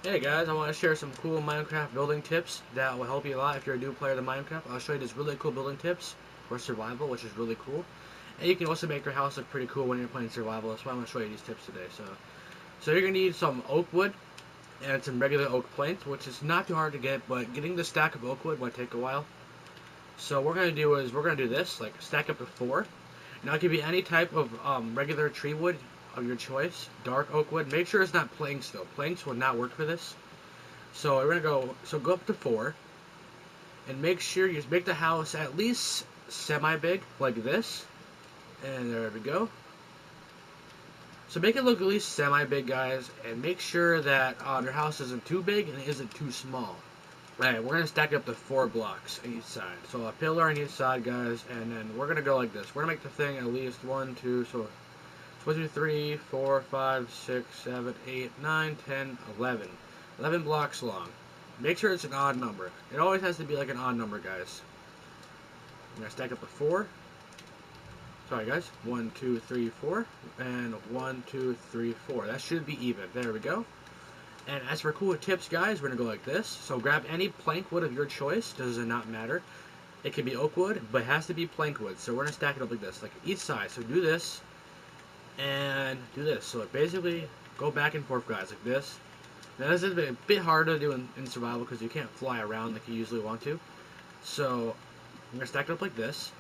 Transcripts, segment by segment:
Hey guys, I want to share some cool Minecraft building tips that will help you a lot if you're a new player to Minecraft. I'll show you these really cool building tips for survival, which is really cool. And you can also make your house look pretty cool when you're playing survival. That's why I'm going to show you these tips today. So you're going to need some oak wood and some regular oak planks, which is not too hard to get, but getting the stack of oak wood might take a while. So what we're going to do is we're going to do this, like stack up to 4. Now it could be any type of regular tree wood of your choice, dark oak wood. Make sure it's not planks though. Planks will not work for this. So we're gonna go up to 4, and make sure you make the house at least semi-big, like this. And there we go. So make it look at least semi-big, guys, and make sure that your house isn't too big and it isn't too small. Alright, we're gonna stack up to 4 blocks on each side. So a pillar on each side, guys, and then we're gonna go like this. We're gonna make the thing at least 1, 2, so 1, 2, 3, 4, 5, 6, 7, 8, 9, 10, 11. 11 blocks long. Make sure it's an odd number. It always has to be like an odd number, guys. I'm gonna stack up to 4. Sorry, guys. 1, 2, 3, 4, and 1, 2, 3, 4. That should be even. There we go. And as for cool tips, guys, we're gonna go like this. So grab any plank wood of your choice. Does not matter. It can be oak wood, but it has to be plank wood. So we're gonna stack it up like this, like each side. So do this and do this. So basically, go back and forth, guys, like this. Now this is a bit harder to do in survival because you can't fly around like you usually want to. So I'm gonna stack it up like this.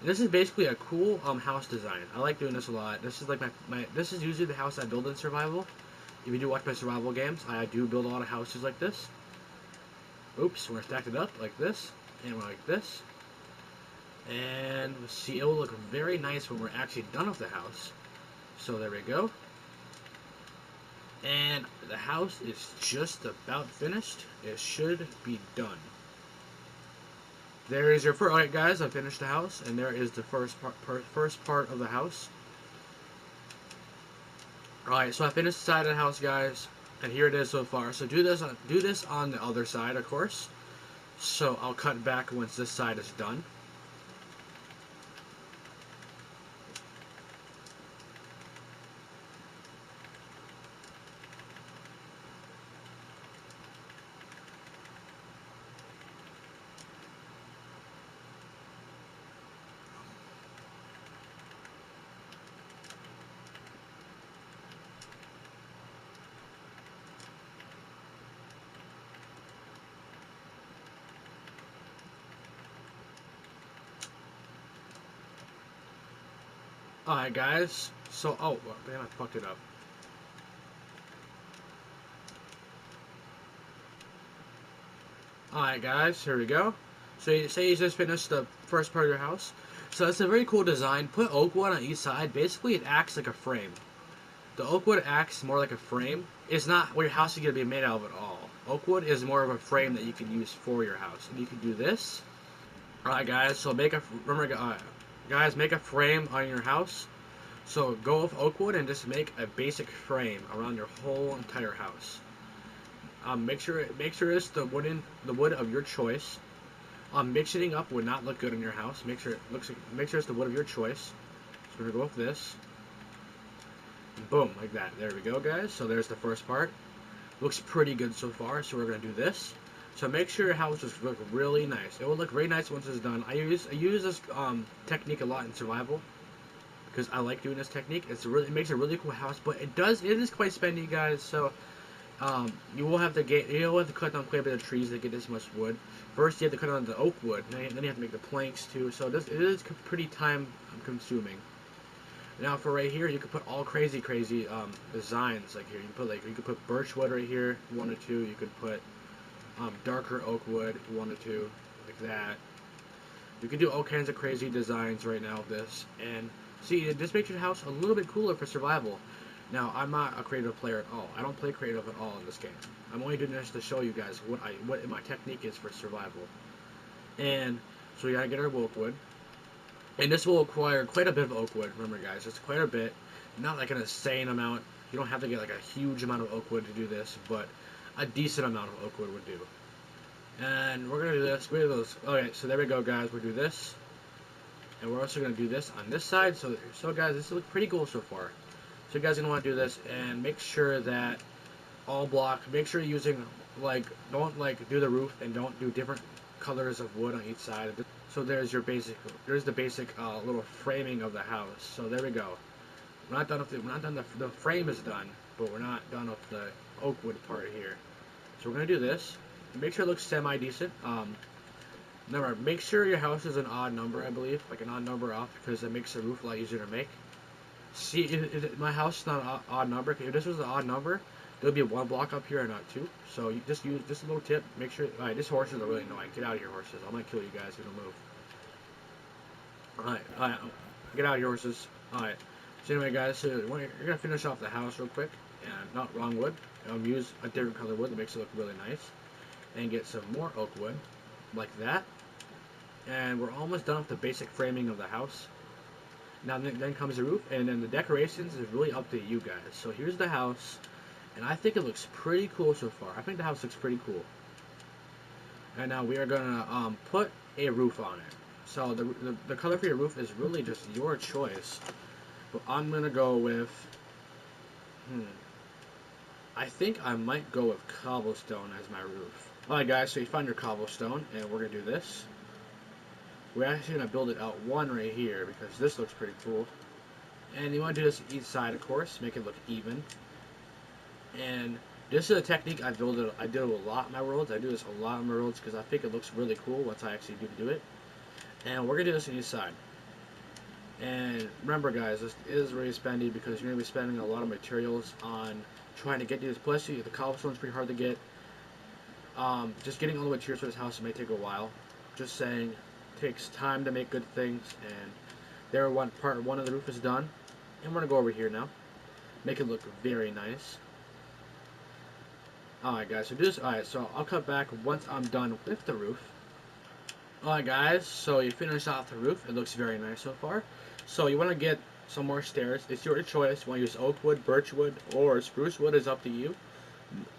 And this is basically a cool house design. I like doing this a lot. This is like my this is usually the house I build in survival. If you do watch my survival games, I do build a lot of houses like this. Oops, we're gonna stack it up like this, and we're like this. And let's see, it will look very nice when we're actually done with the house. So there we go. And the house is just about finished. It should be done. There is your first. Alright, guys, I finished the house, and there is the first part of the house. Alright, so I finished the side of the house, guys, and here it is so far. So do this on the other side, of course. So I'll cut back once this side is done. Alright, guys. So, oh, well, damn, I fucked it up. Alright, guys, here we go. So you say you just finished the first part of your house. So it's a very cool design. Put oak wood on each side. Basically, it acts like a frame. The oak wood acts more like a frame. It's not what your house is going to be made out of at all. Oak wood is more of a frame that you can use for your house. And you can do this. Alright, guys, so guys, make a frame on your house. So go with oak wood and just make a basic frame around your whole entire house. Make sure it's the wood of your choice. Mixing up would not look good in your house. Make sure it's the wood of your choice. So we're gonna go with this. And boom, like that. There we go, guys. So there's the first part. Looks pretty good so far. So we're gonna do this. So make sure your house just looks really nice. It will look very nice once it's done. I use this technique a lot in survival because I like doing this technique. It makes a really cool house, but it is quite spendy, guys. So you'll have to cut down quite a bit of trees to get this much wood. First, you have to cut down the oak wood, then you have to make the planks too. So it is pretty time consuming. Now for right here, you could put all crazy designs like here. You could put birch wood right here, 1 or 2. You could put darker oak wood, 1 or 2, like that. You can do all kinds of crazy designs right now with this, and see, it just makes your house a little bit cooler for survival. Now, I'm not a creative player at all. I don't play creative at all in this game. I'm only doing this to show you guys what my technique is for survival. And so we gotta get our oak wood, and this will require quite a bit of oak wood. Remember, guys, it's quite a bit, not like an insane amount. You don't have to get like a huge amount of oak wood to do this, but a decent amount of oak wood would do. And we're gonna do this. Okay, so there we go, guys. We'll do this, and we're also gonna do this on this side. So guys, this looks pretty cool so far. So you guys are gonna want to do this and make sure that all block. Make sure you're using, like, don't like do the roof and don't do different colors of wood on each side. So there's the basic little framing of the house. So there we go. We're not done. The frame is done, but we're not done with the oak wood part here. So we're gonna do this. Make sure it looks semi decent. Remember, make sure your house is an odd number, I believe, like an odd number off, because it makes the roof a lot easier to make. See, my house is not an odd number. If this was an odd number, there'll be one block up here and not two. So you just use just a little tip. Make sure. Alright, these horses are really annoying. Get out of here, horses. I might kill you guys if you don't move. Alright, get out of here, horses. Alright. So anyway, guys, so you're gonna finish off the house real quick, and not wrong wood. Use a different color wood that makes it look really nice, and get some more oak wood, like that. And we're almost done with the basic framing of the house. Now then comes the roof, and then the decorations is really up to you guys. So here's the house, and I think it looks pretty cool so far. I think the house looks pretty cool. And now we are gonna put a roof on it. So the color for your roof is really just your choice. But I'm gonna go with, I think I might go with cobblestone as my roof. Alright guys, so you find your cobblestone, and we're gonna do this. We're actually going to build it out one right here because this looks pretty cool. And you want to do this each side, of course, make it look even. And this is a technique I do a lot in my worlds. I do this a lot in my worlds because I think it looks really cool once I actually do it. And we're going to do this on each side. And remember guys, this is really spendy because you're going to be spending a lot of materials on trying to get these. Plus, the cobblestone is pretty hard to get. Just getting all the materials for this house may take a while. Just saying. Takes time to make good things, and there part one of the roof is done, and we're gonna go over here now, make it look very nice. Alright guys, so do this. Alright, so I'll cut back once I'm done with the roof. Alright guys, so you finish off the roof. It looks very nice so far. So you want to get some more stairs. It's your choice. You want to use oak wood, birch wood, or spruce wood is up to you.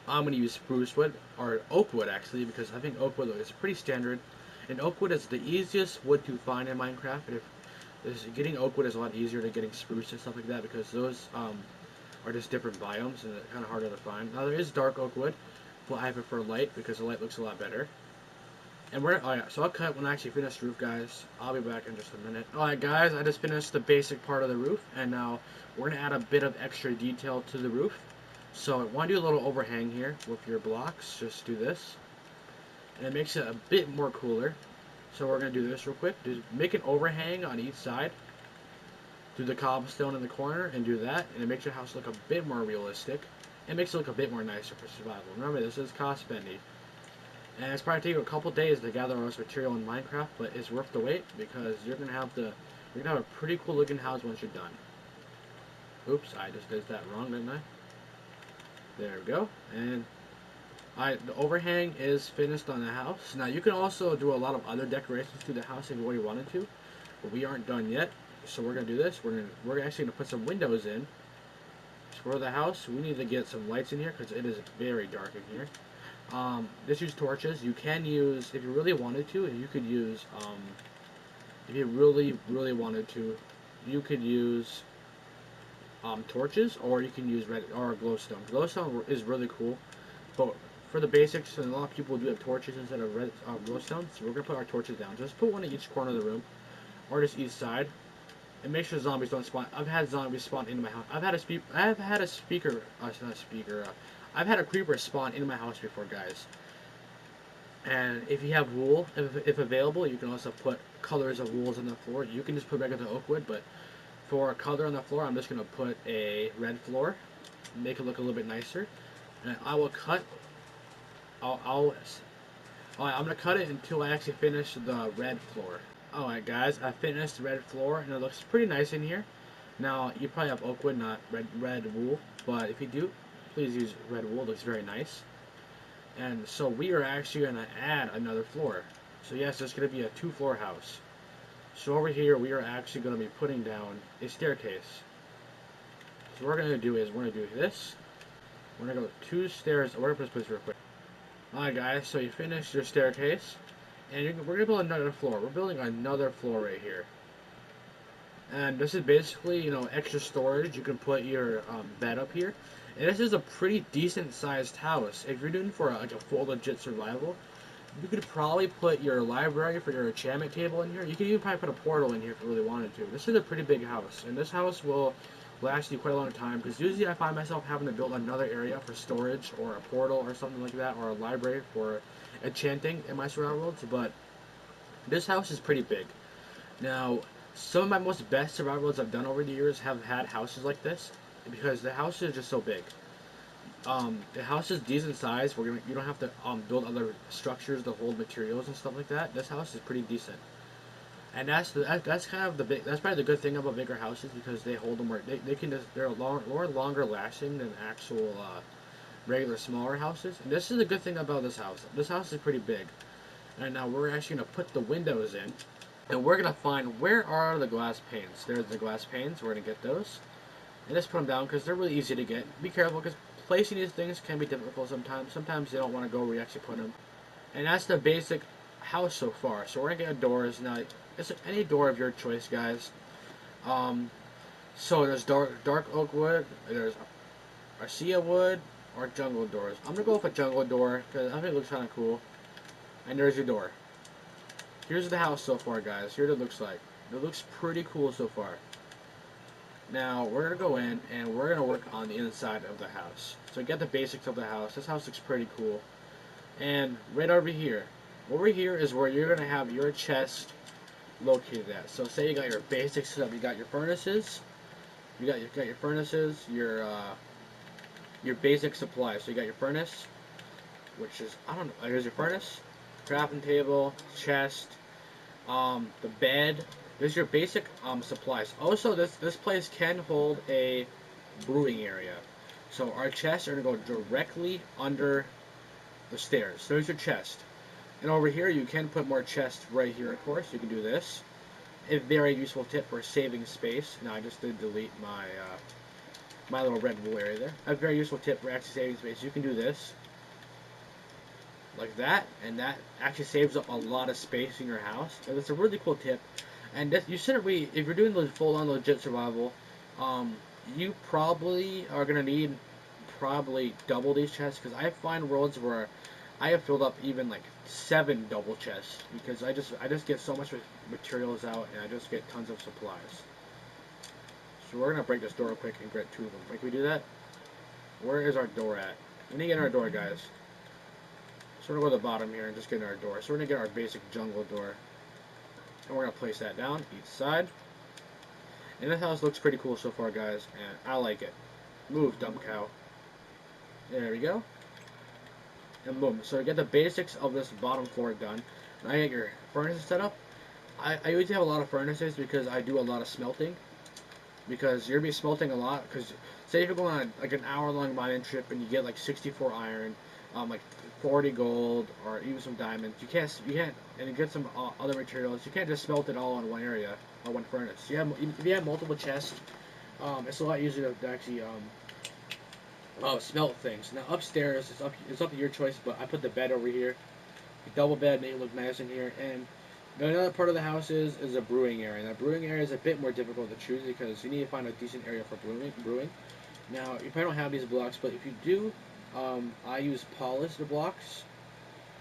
I'm gonna use spruce wood, or oak wood actually, because I think oak wood is pretty standard. And oak wood is the easiest wood to find in Minecraft. And getting oak wood is a lot easier than getting spruce and stuff like that because those are just different biomes and it's kind of harder to find. Now there is dark oak wood, but I prefer light because the light looks a lot better. And so I'll cut when I actually finish the roof, guys. I'll be back in just a minute. Alright guys, I just finished the basic part of the roof, and now we're gonna add a bit of extra detail to the roof. So I want to do a little overhang here with your blocks. Just do this. And it makes it a bit more cooler. So we're going to do this real quick. Just make an overhang on each side. Do the cobblestone in the corner and do that. And it makes your house look a bit more realistic. It makes it look a bit more nicer for survival. Remember, this is cost spendy. And it's probably take you a couple days to gather all this material in Minecraft, but it's worth the wait because you're going to have a pretty cool looking house once you're done. Oops, I just did that wrong, didn't I? There we go. And the overhang is finished on the house. Now you can also do a lot of other decorations to the house if you really wanted to, but we aren't done yet. So we're gonna do this. We're actually gonna put some windows in for the house. We need to get some lights in here because it is very dark in here. Just use torches. You can use, if you really wanted to, you could use if you really wanted to, you could use torches, or you can use red or glowstone. Glowstone is really cool, but for the basics, and a lot of people do have torches instead of red glowstone, so we're gonna put our torches down. Just put one in each corner of the room, or just each side, and make sure zombies don't spawn. I've had zombies spawn into my house. I've had a creeper spawn into my house before, guys. And if you have wool, if available, you can also put colors of wools on the floor. You can just put regular oak wood, but for color on the floor, I'm just gonna put a red floor, make it look a little bit nicer, and I will cut. I'm gonna cut it until I actually finish the red floor. Alright guys, I finished the red floor and it looks pretty nice in here. Now you probably have oak wood, not red wool, but if you do, please use red wool. It looks very nice. And so we are actually gonna add another floor. So yes, it's gonna be a 2-floor house. So over here we are actually gonna be putting down a staircase. So what we're gonna do is we're gonna do this. We're gonna go 2 stairs. We're gonna put this real quick. Alright guys, so you finished your staircase, and we're going to build another floor. We're building another floor right here. And this is basically, extra storage. You can put your bed up here. And this is a pretty decent sized house. If you're doing for like a full legit survival, you could probably put your library for your enchantment table in here. You could even probably put a portal in here if you really wanted to. This is a pretty big house, and this house will last you quite a long time, because usually I find myself having to build another area for storage or a portal or something like that, or a library for enchanting in my survival worlds, but this house is pretty big. Now, some of my most best survival worlds I've done over the years have had houses like this, because the house is just so big. The house is decent size. You don't have to build other structures to hold materials and stuff like that. This house is pretty decent, and that's kind of the big. That's probably the good thing about bigger houses, because they hold them more. They can just they're more longer lasting than actual regular smaller houses. And this is a good thing about this house. This house is pretty big, and now we're actually gonna put the windows in, and we're gonna find where are the glass panes. There's the glass panes. We're gonna get those. And just put them down because they're really easy to get. Be careful because placing these things can be difficult sometimes. Sometimes they don't want to go where you actually put them. And that's the basic house so far. So we're going to get doors. Now, it's any door of your choice, guys. Um, so there's dark oak wood, there's arcia wood, or jungle doors. I'm going to go with a jungle door because I think it looks kind of cool. And there's your door. Here's the house so far, guys. Here's what it looks like. It looks pretty cool so far. Now, we're going to go in and we're going to work on the inside of the house. So get the basics of the house. This house looks pretty cool. And right over here is where you're going to have your chest located at. So say you got your basic stuff. You got your furnaces. You got your furnaces, your basic supplies. So you got your furnace, which is, I don't know, here's your furnace, crafting table, chest, the bed. There's your basic supplies. Also, this place can hold a brewing area. So our chests are going to go directly under the stairs. So there's your chest. And over here, you can put more chests right here, of course. You can do this. A very useful tip for saving space. Now, I just did delete my my little red wool area there. A very useful tip for actually saving space. You can do this. Like that, and that actually saves up a lot of space in your house. And it's a really cool tip. And you shouldn't really, if you're doing the full-on legit survival, you probably are gonna need probably double these chests, because I find worlds where I have filled up even like 7 double chests, because I just get so much materials out, and I just get tons of supplies. So we're gonna break this door real quick and get 2 of them. Can we do that? Where is our door at? We need to get our door, guys. So we're gonna go to the bottom here and just get our door. So we're gonna get our basic jungle door. And we're going to place that down each side. And this house looks pretty cool so far, guys, and I like it. Move, dumb cow. There we go. And boom. So you get the basics of this bottom floor done. Now you get your furnaces set up. I usually have a lot of furnaces because I do a lot of smelting. Because you're going to be smelting a lot. Because say if you're going on like an hour-long mining trip and you get like 64 iron, like 40 gold, or even some diamonds. You can't, and you get some other materials. You can't just smelt it all in one area or one furnace. If you have multiple chests, it's a lot easier to actually smelt things. Now upstairs, it's up to your choice, but I put the bed over here. The double bed make it look nice in here. And another part of the house is a brewing area. That brewing area is a bit more difficult to choose because you need to find a decent area for brewing. Now you probably don't have these blocks, but if you do, I use polished blocks.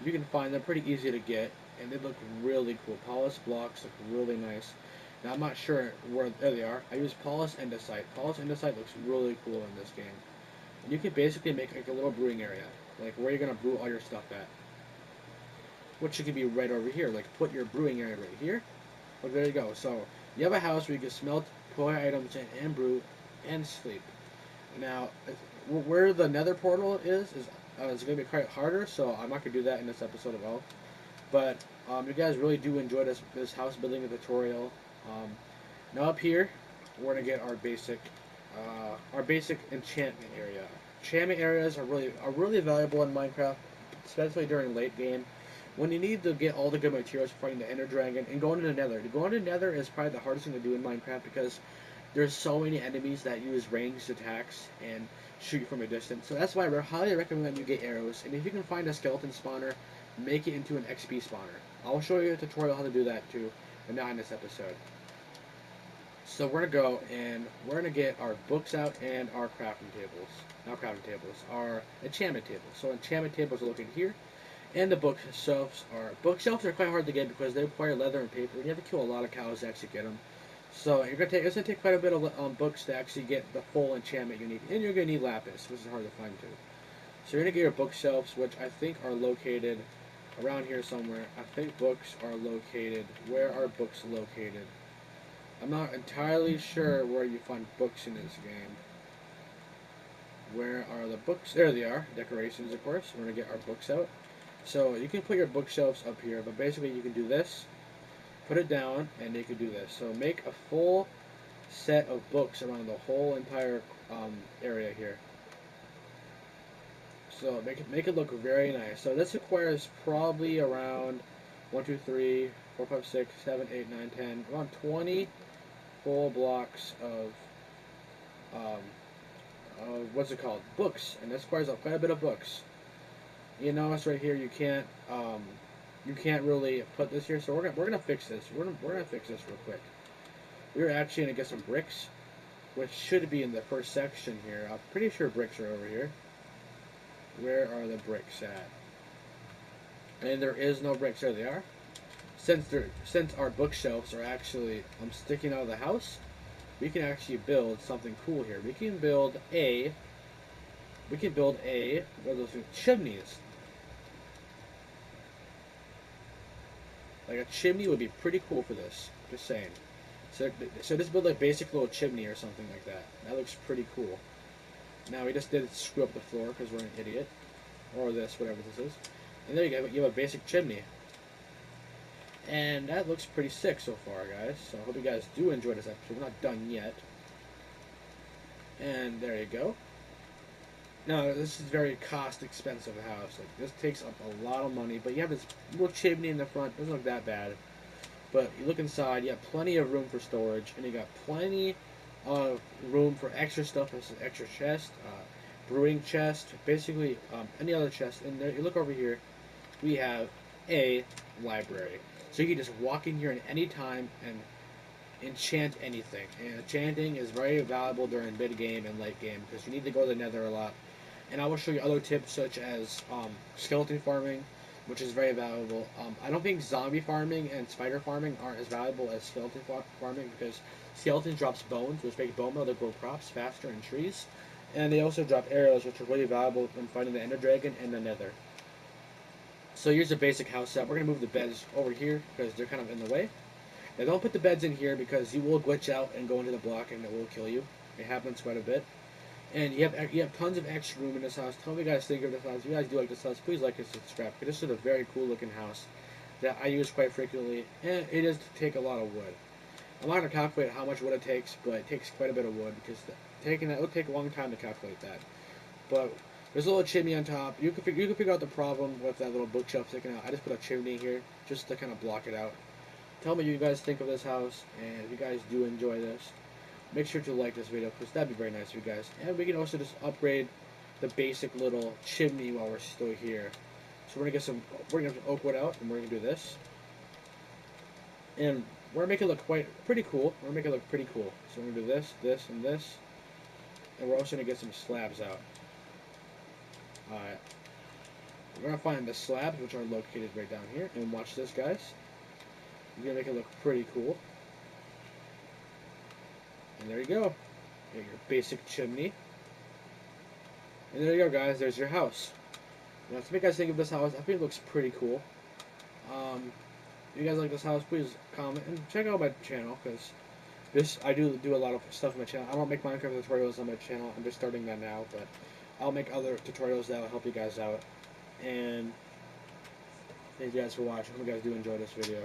You can find them pretty easy to get, and they look really cool. Polished blocks look really nice. Now I'm not sure where there they are. I use polished andesite. Polished andesite looks really cool in this game. And you can basically make like a little brewing area, like where you're gonna brew all your stuff at. Which could be right over here. Like put your brewing area right here. But there you go. So you have a house where you can smelt, put items in, and brew, and sleep. Now, where the nether portal is going to be quite harder, so I'm not going to do that in this episode at all. But you guys really do enjoy this house building tutorial. Now up here, we're going to get our basic enchantment area. Enchantment areas are really valuable in Minecraft, especially during late game, when you need to get all the good materials for fighting the Ender Dragon and going to the Nether. Going to the Nether is probably the hardest thing to do in Minecraft because there's so many enemies that use ranged attacks and shoot you from a distance. So that's why I highly recommend you get arrows. And if you can find a skeleton spawner, make it into an XP spawner. I'll show you a tutorial how to do that too, but not in this episode. So we're gonna go and we're gonna get our books out and our crafting tables. Not crafting tables, our enchantment tables. So enchantment tables are located here, and the bookshelves are quite hard to get because they require leather and paper. And you have to kill a lot of cows to actually get them. So it's gonna take quite a bit of books to actually get the full enchantment you need, and you're gonna need lapis, which is hard to find too. So you're gonna get your bookshelves, which I think are located around here somewhere. I think books are located. Where are books located? I'm not entirely sure where you find books in this game. Where are the books? There they are. Decorations, of course. We're going to get our books out. So you can put your bookshelves up here, but basically you can do this, put it down, and you can do this. So make a full set of books around the whole entire area here. So make it look very nice. So this requires probably around 1, 2, 3, 4, 5, 6, 7, 8, 9, 10, around 20 full blocks um, what's it called? Books, and this requires quite a bit of books. You notice right here you can't really put this here, so we're gonna fix this. We're gonna fix this real quick. We're actually gonna get some bricks, which should be in the first section here. I'm pretty sure bricks are over here. Where are the bricks at? And there is no bricks. There they are. Since our bookshelves are actually sticking out of the house, we can actually build something cool here. We can build a what are those things? Chimneys. Like a chimney would be pretty cool for this. Just saying. So just build a basic little chimney or something like that. That looks pretty cool. Now we just did screw up the floor because we're an idiot, or this, whatever this is. And there you go. You have a basic chimney. And that looks pretty sick so far, guys. So I hope you guys do enjoy this episode. We're not done yet. And there you go. Now, this is a very cost-expensive house. Like, this takes up a lot of money, but you have this little chimney in the front. Doesn't look that bad. But you look inside, you have plenty of room for storage, and you got plenty of room for extra stuff. This is an extra chest, brewing chest, basically any other chest. And there, you look over here, we have a library. So you can just walk in here at any time and enchant anything. And enchanting is very valuable during mid game and late game because you need to go to the nether a lot. And I will show you other tips such as skeleton farming, which is very valuable. I don't think zombie farming and spider farming aren't as valuable as skeleton farming because skeleton drops bones, which make bone meal to grow crops faster in trees. And they also drop arrows, which are really valuable when fighting the ender dragon and the nether. So here's a basic house set. We're going to move the beds over here because they're kind of in the way. Now don't put the beds in here because you will glitch out and go into the block and it will kill you. It happens quite a bit. And you have tons of extra room in this house. Tell me what you guys think of this house. If you guys do like this house, please like and subscribe. Because this is a very cool looking house that I use quite frequently. And it does take a lot of wood. I'm not going to calculate how much wood it takes, but it takes quite a bit of wood because it'll take a long time to calculate that. But there's a little chimney on top. You can figure out the problem with that little bookshelf sticking out. I just put a chimney here just to kind of block it out. Tell me what you guys think of this house, and if you guys do enjoy this, make sure to like this video because that'd be very nice for you guys. And we can also just upgrade the basic little chimney while we're still here. So we're gonna get some oak wood out, and we're gonna do this, and we're gonna make it look pretty cool. We're gonna make it look pretty cool. So we're gonna do this, this, and this, and we're also gonna get some slabs out. Alright. We're gonna find the slabs, which are located right down here, and watch this, guys. We're gonna make it look pretty cool. And there you go. You got your basic chimney. And there you go, guys. There's your house. Now, to make you guys think of this house, I think it looks pretty cool. If you guys like this house, please comment and check out my channel because I do a lot of stuff on my channel. I don't make Minecraft tutorials on my channel. I'm just starting that now, but I'll make other tutorials that will help you guys out. And thank you guys for watching. I hope you guys do enjoy this video.